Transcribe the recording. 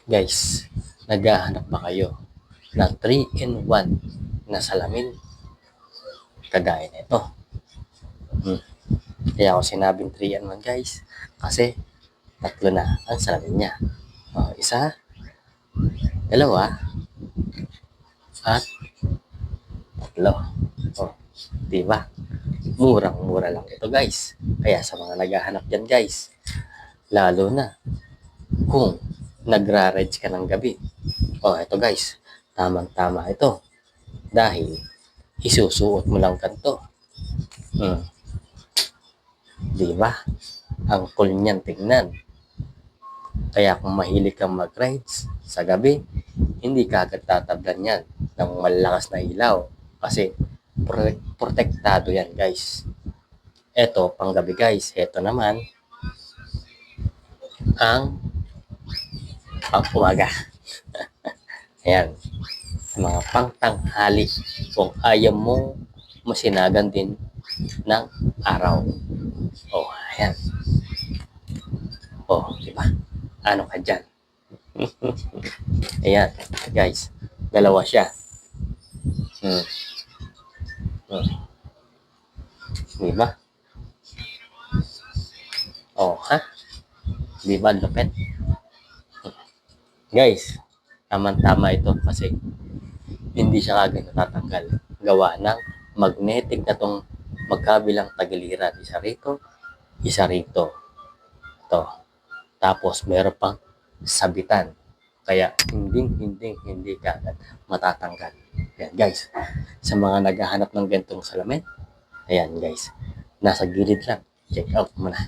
Guys, naghahanap ba kayo ng 3-in-1 na salamin? Kagaya nito. Kaya ako sinabing 3-in-1 guys, kasi tatlo na ang salamin niya. Isa, dalawa, at tatlo. Diba? Murang-mura lang ito guys. Kaya sa mga naghahanap dyan guys, lalo na kung nagra-rides ka ng gabi. Ito guys, tamang-tama ito. Dahil isusuot mo lang kanto. Diba? Ang cool niyan tingnan. Kaya kung mahilig kang mag-rides sa gabi, hindi ka agad tatablan yan ng malakas na ilaw. Kasi protektado yan guys. Ito, pang gabi guys. Ito naman, ang pang umaga. Ayan. Sa mga pang tanghali. Kung ayaw mo masinagan din ng araw. Ayan. Diba? Ano ka dyan? Ayan, guys. Dalawa siya. Diba? Diba, lupet? Guys, tama-tama ito kasi hindi siya kagad natatanggal. Gawa ng magnetic na tong magkabilang tagiliran. Isa rito, isa rito. Ito. Tapos meron pang sabitan. Kaya hindi kagad matatanggal. Ayan guys. Sa mga naghahanap ng gantong salamin, ayan guys. Nasa gilid lang. Check out muna.